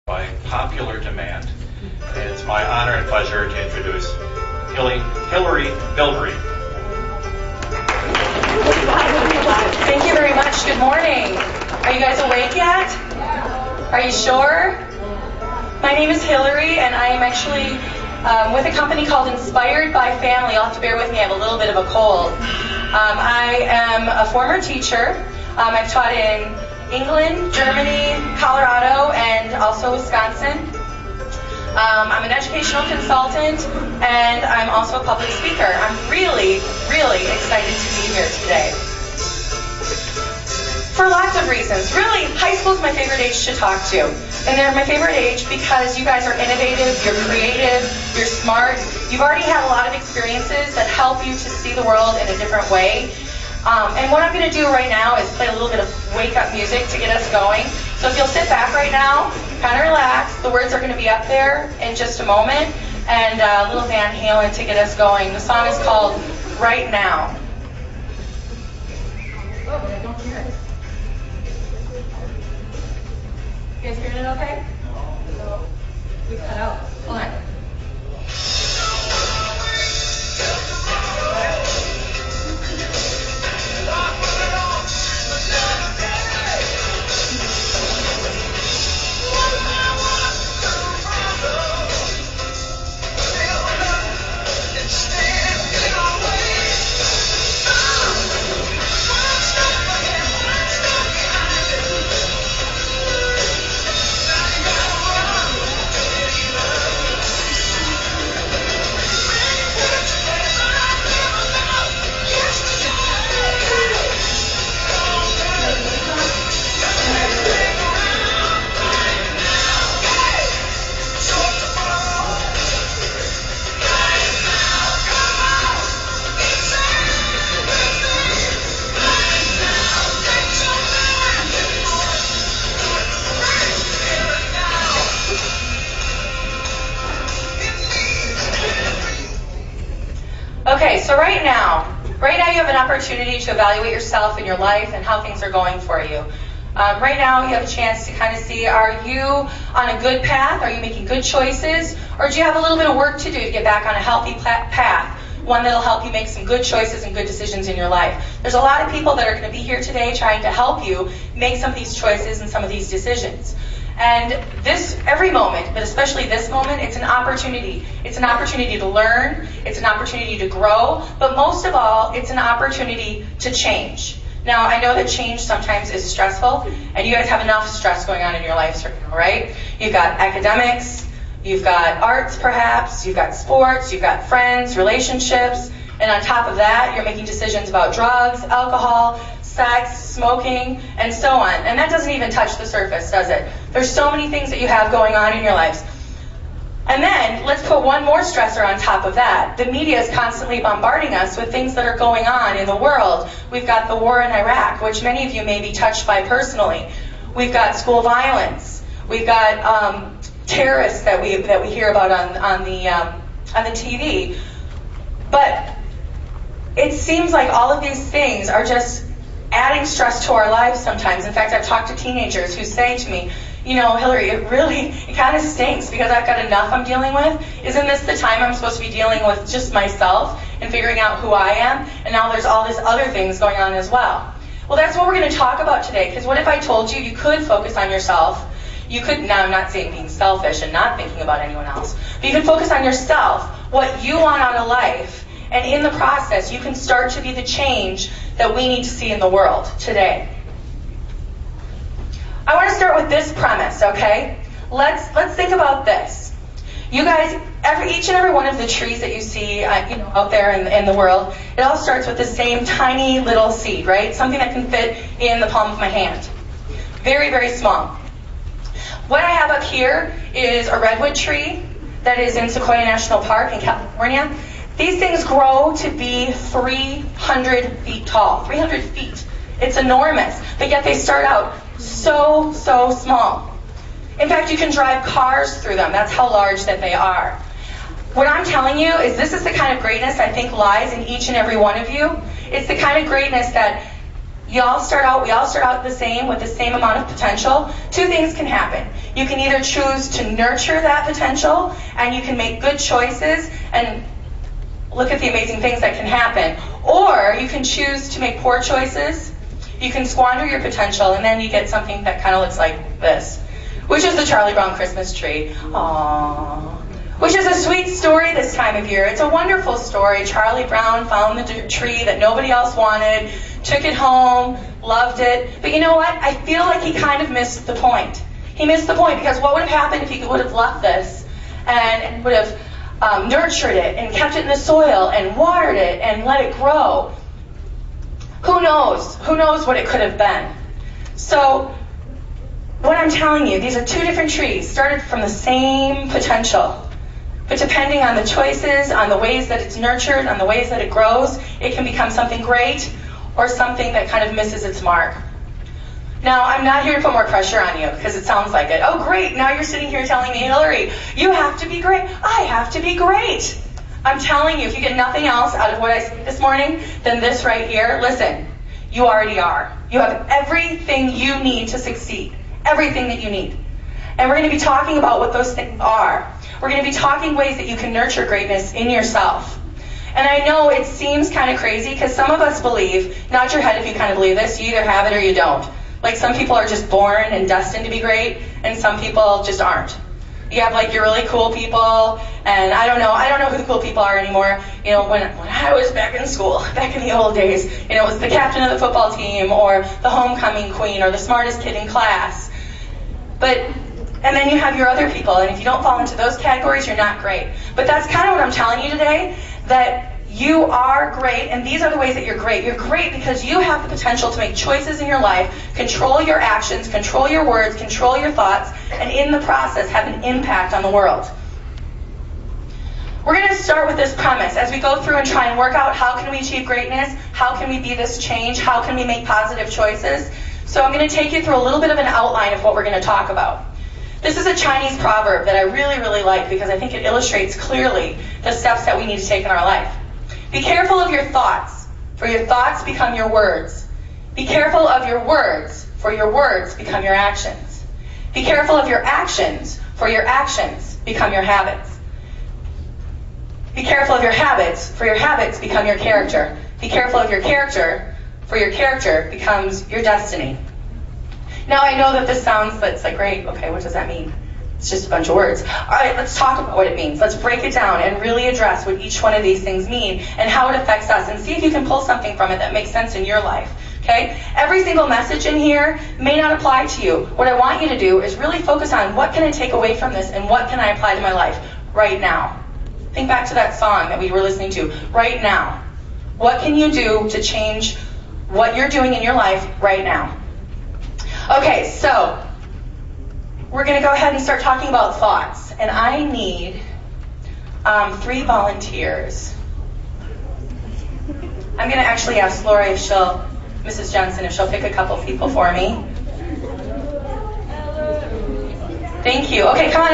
By popular demand, it's my honor and pleasure to introduce Hillary Bilbrey. Thank you very much. Good morning. Are you guys awake yet? Are you sure? My name is Hillary, and I am actually with a company called Inspired by Family. You'll have to bear with me. I have a little bit of a cold. I am a former teacher. I've taught in England, Germany, Colorado, and also Wisconsin. I'm an educational consultant, and I'm also a public speaker. I'm really, really excited to be here today. For lots of reasons. Really, high school is my favorite age to talk to. And they're my favorite age because you guys are innovative, you're creative, you're smart. You've already had a lot of experiences that help you to see the world in a different way. And what I'm going to do right now is play a little bit of wake-up music to get us going. So if you'll sit back right now, kind of relax. The words are going to be up there in just a moment. And a little Van Halen to get us going. The song is called Right Now. Oh, but I don't hear it. You guys hearing it okay? No. We cut out. Hold on. Okay, so right now you have an opportunity to evaluate yourself and your life and how things are going for you. Right now you have a chance to kind of see, are you on a good path? Are you making good choices? Or do you have a little bit of work to do to get back on a healthy path? One that'll help you make some good choices and good decisions in your life. There's a lot of people that are going to be here today trying to help you make some of these choices and some of these decisions. And every moment, but especially this moment, it's an opportunity. It's an opportunity to learn, it's an opportunity to grow, but most of all, it's an opportunity to change. Now, I know that change sometimes is stressful, and you guys have enough stress going on in your lives right now, right? You've got academics, you've got arts perhaps, you've got sports, you've got friends, relationships, and on top of that, you're making decisions about drugs, alcohol, sex, smoking, and so on. And that doesn't even touch the surface, does it? There's so many things that you have going on in your lives. And then, let's put one more stressor on top of that. The media is constantly bombarding us with things that are going on in the world. We've got the war in Iraq, which many of you may be touched by personally. We've got school violence. We've got terrorists that we hear about on the TV. But it seems like all of these things are just adding stress to our lives sometimes. In fact, I've talked to teenagers who say to me, you know, Hillary, it kind of stinks because I've got enough I'm dealing with. Isn't this the time I'm supposed to be dealing with just myself and figuring out who I am? And now there's all these other things going on as well. Well, that's what we're going to talk about today, because what if I told you you could focus on yourself? You could, now I'm not saying being selfish and not thinking about anyone else, but you can focus on yourself, what you want out of life, and in the process, you can start to be the change that we need to see in the world today. I want to start with this premise, okay? Let's think about this. You guys, each and every one of the trees that you see out there in the world, it all starts with the same tiny little seed, right? Something that can fit in the palm of my hand. Very, very small. What I have up here is a redwood tree that is in Sequoia National Park in California. These things grow to be 300 feet tall, 300 feet. It's enormous, but yet they start out so small. In fact, you can drive cars through them. That's how large that they are. What I'm telling you is this is the kind of greatness I think lies in each and every one of you. It's the kind of greatness that we all start out the same with the same amount of potential. Two things can happen. You can either choose to nurture that potential, and you can make good choices and look at the amazing things that can happen. Or you can choose to make poor choices. You can squander your potential, and then you get something that kind of looks like this, which is the Charlie Brown Christmas tree. Aww. Which is a sweet story this time of year. It's a wonderful story. Charlie Brown found the tree that nobody else wanted, took it home, loved it. But you know what? I feel like he kind of missed the point. He missed the point, because what would have happened if he would have left this and would have nurtured it and kept it in the soil and watered it and let it grow? Who knows? Who knows what it could have been? So what I'm telling you, these are two different trees, started from the same potential. But depending on the choices, on the ways that it's nurtured, on the ways that it grows, it can become something great or something that kind of misses its mark. Now, I'm not here to put more pressure on you, because it sounds like it. Oh, great, now you're sitting here telling me, Hillary, you have to be great. I have to be great. I'm telling you, if you get nothing else out of what I said this morning than this right here, listen, you already are. You have everything you need to succeed. Everything that you need. And we're going to be talking about what those things are. We're going to be talking ways that you can nurture greatness in yourself. And I know it seems kind of crazy, because some of us believe, nod your head if you kind of believe this, you either have it or you don't. Like, some people are just born and destined to be great, and some people just aren't. You have like your really cool people, and I don't know who the cool people are anymore. You know, when I was back in school, back in the old days, you know, it was the captain of the football team, or the homecoming queen, or the smartest kid in class. And then you have your other people, and if you don't fall into those categories, you're not great. But that's kind of what I'm telling you today, that you are great, and these are the ways that you're great. You're great because you have the potential to make choices in your life, control your actions, control your words, control your thoughts, and in the process have an impact on the world. We're going to start with this premise as we go through and try and work out how can we achieve greatness, how can we be this change, how can we make positive choices. So I'm going to take you through a little bit of an outline of what we're going to talk about. This is a Chinese proverb that I really, really like, because I think it illustrates clearly the steps that we need to take in our life. Be careful of your thoughts, for your thoughts become your words. Be careful of your words, for your words become your actions. Be careful of your actions, for your actions become your habits. Be careful of your habits, for your habits become your character. Be careful of your character, for your character becomes your destiny. Now, I know that this sounds, it's like, great, okay, what does that mean? It's just a bunch of words. All right, let's talk about what it means. Let's break it down and really address what each one of these things mean and how it affects us, and see if you can pull something from it that makes sense in your life, okay? Every single message in here may not apply to you. What I want you to do is really focus on what can I take away from this and what can I apply to my life right now. Think back to that song that we were listening to, right now. What can you do to change what you're doing in your life right now? Okay, so we're going to go ahead and start talking about thoughts. And I need 3 volunteers. I'm going to actually ask Laura if Mrs. Jensen, if she'll pick a couple people for me. Thank you. Okay, come on up.